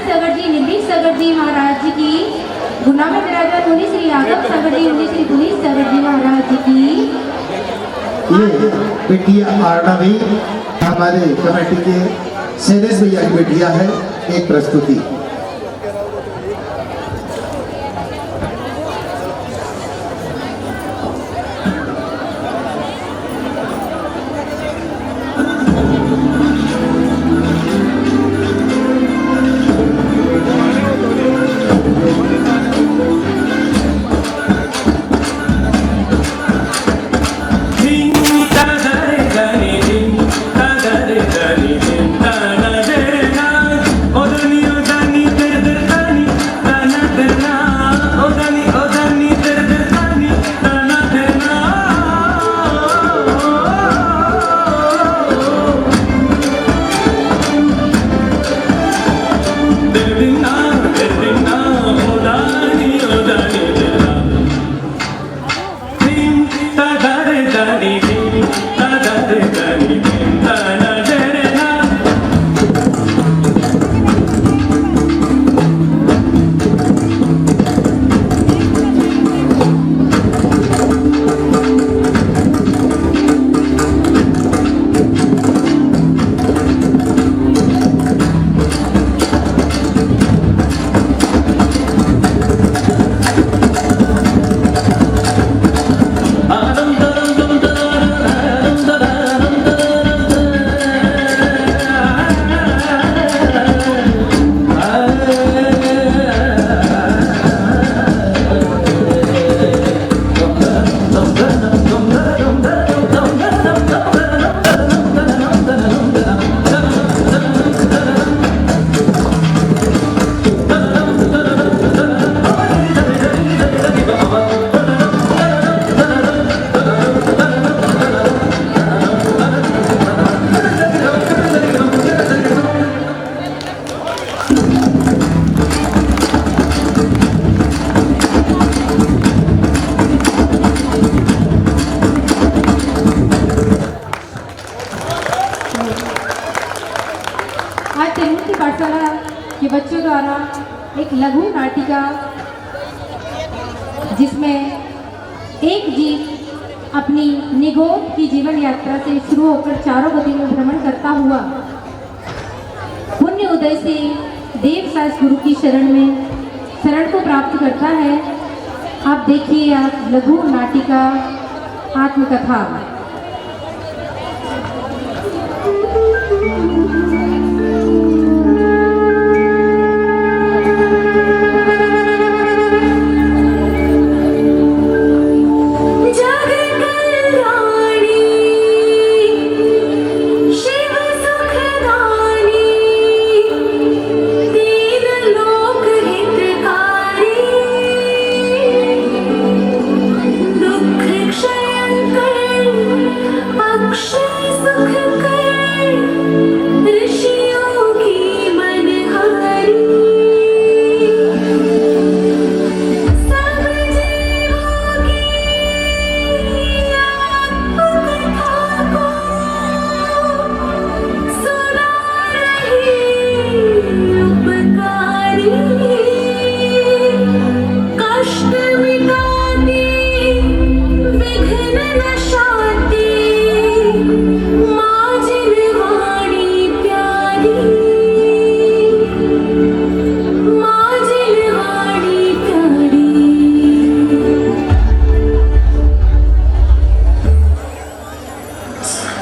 सगर जी निर्भीक सगर जी महाराज जी की, गुना में विराजमान मुनि श्री आगम सगर जी मुनि श्री गुनी सगर जी महाराज जी की। ये बेटिया आरडावी हमारे कमेटी के शैलेश भैया की बेटिया है। एक प्रस्तुति के बच्चों द्वारा एक लघु नाटिका, जिसमें एक जीव अपनी निगोद की जीवन यात्रा से शुरू होकर चारों गति में भ्रमण करता हुआ पुण्य उदय से देवसास गुरु की शरण को प्राप्त करता है। आप देखिए आप लघु नाटिका आत्मकथा।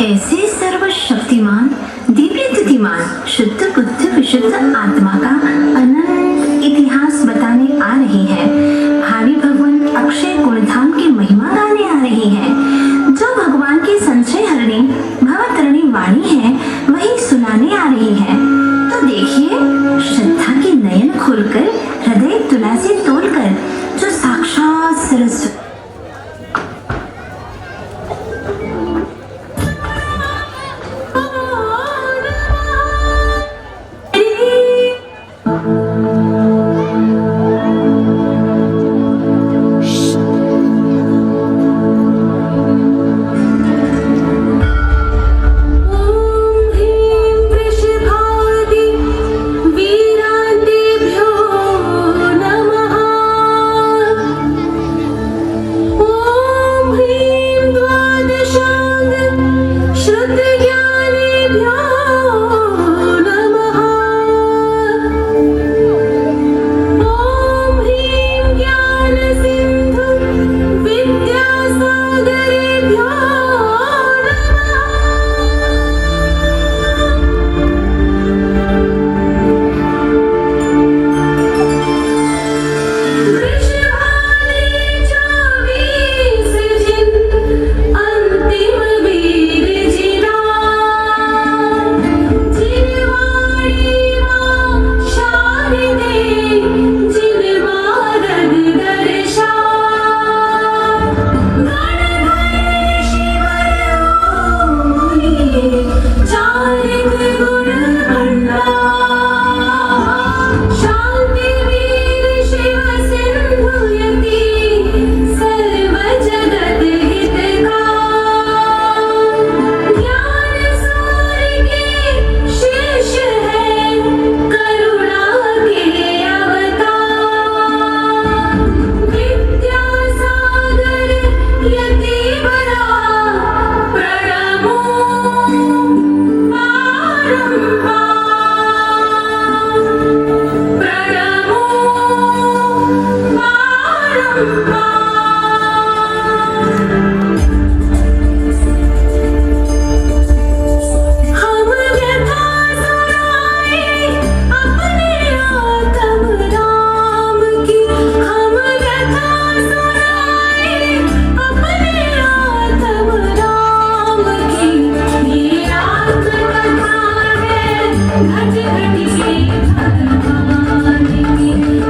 ऐसे सर्वशक्तिमान दिव्य तिथिमान शुद्ध बुद्ध विशुद्ध आत्मा का अनंत इतिहास बताने आ रही है। भावी भगवान अक्षय गुणधाम की महिमा गाने आ रही है। जो भगवान की संशय हरणी भवतरणी वाणी है वही सुनाने आ रही है। तो देखिए श्रद्धा के नयन खोलकर हृदय तुला से तोड़कर जो साक्षात सरस्वती भगवान की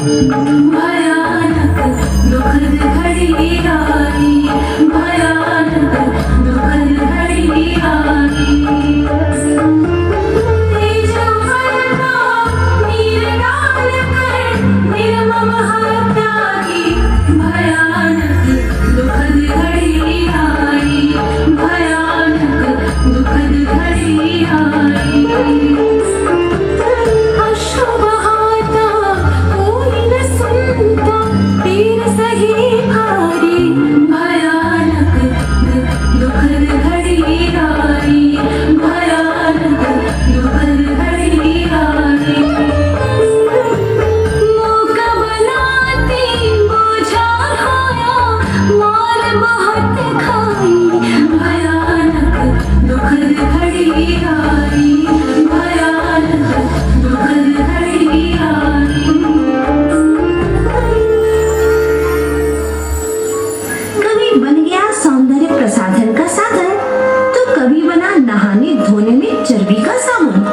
भयानक दुखद घड़ी आई, भयानक दुखद घड़ी आई। तेज उमलता नीर डाल कर निर्मम हत्या की, भयानक दुखद घड़ी आई, भयानक दुखद घड़ी आई। अश्रु बहाता कोई न सुनता, पीर सही भारी, भयानक दुखद घड़ी आई, भयानक दुखद घड़ी आई। मौका बनाती बोझा खाया, मार बहुत खाई, भयानक दुखद घड़ी आई, भयानक दुखद घड़ी आई। कभी बन गया सौंदर्य प्रसाधन का साधन, तो कभी बना नहाने धोने में चर्बी का साबुन,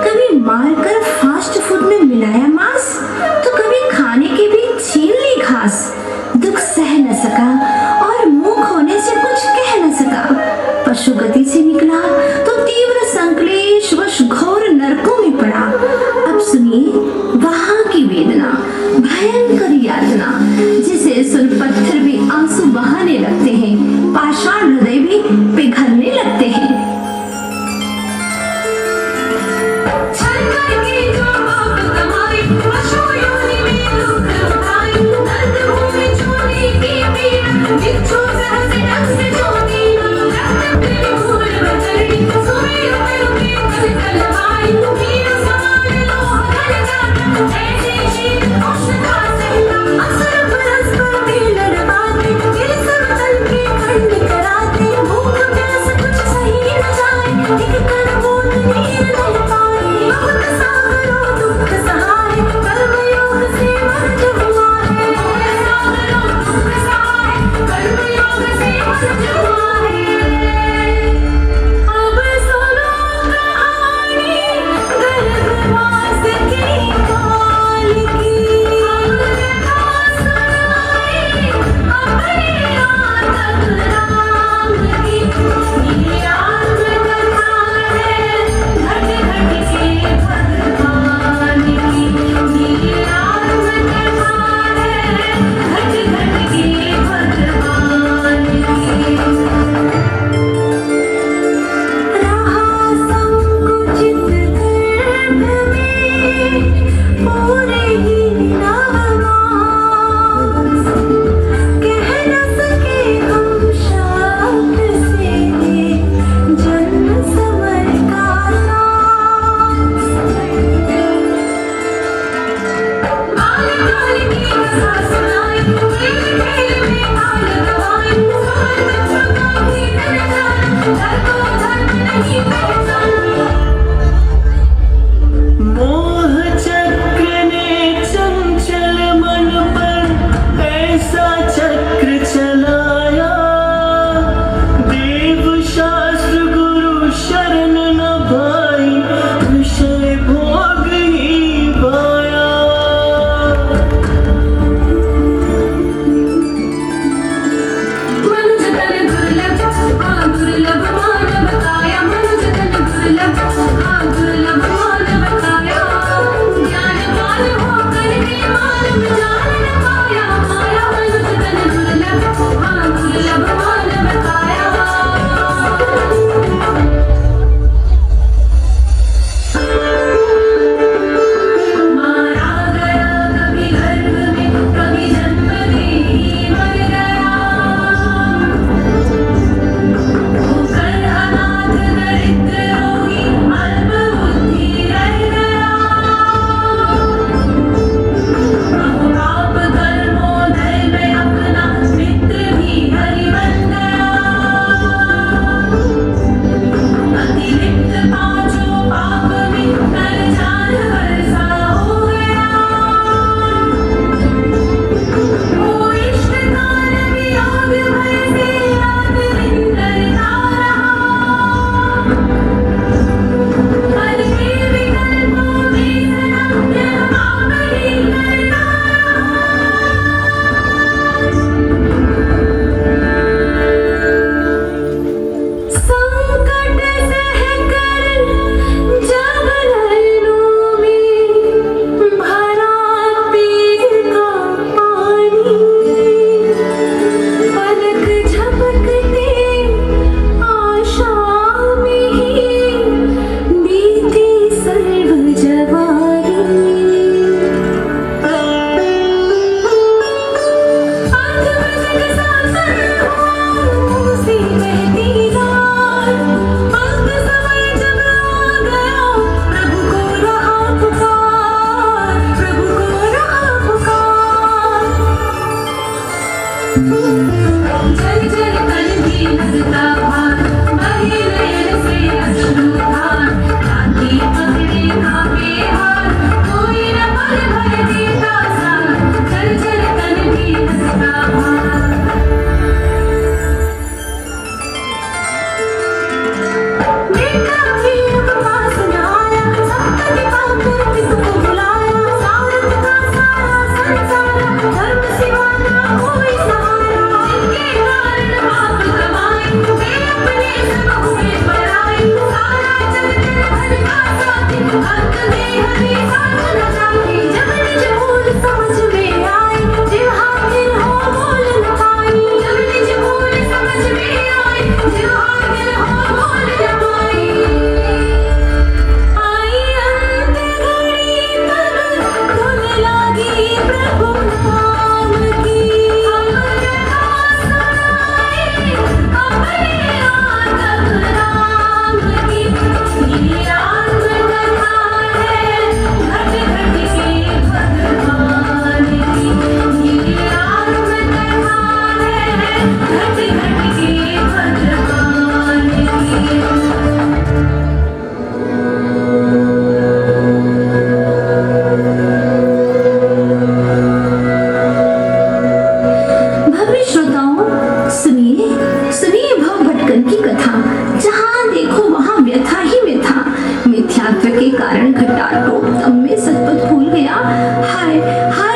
कभी मारकर फास्ट फूड में मिलाया मांस, तो कभी खाने के भी छीन ली घास। दुख सह न सका और मुंह खोने से कुछ कह न सका, पशु गति से निकला तो तीव्र संक्लेश वश घोर नरकों में पड़ा। अब सुनिए वहां की वेदना, भयंकर यातना, जिसे सुन पत्थर भी आंसू बहाने लगते हैं, पाषाण हृदय भी पिघलने लगते हैं।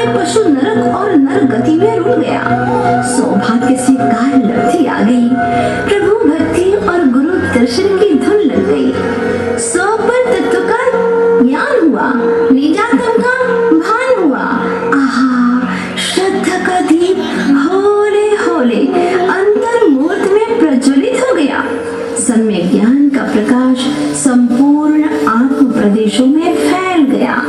आए पशु नरक और नर गति में रुल गया। सौभाग्य से कार लब्धि आ गई, प्रभु भक्ति और गुरु दर्शन की धुन लग गई। सौ पर तत्व का ज्ञान हुआ, निजातम का भान हुआ। आहा, श्रद्धा का दीप होले होले अंतर मूर्त में प्रज्वलित हो गया। सम्यक ज्ञान का प्रकाश संपूर्ण आत्म प्रदेशों में फैल गया।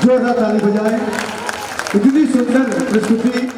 जोरदार ताली बजाएं। इतनी सुंदर प्रस्तुति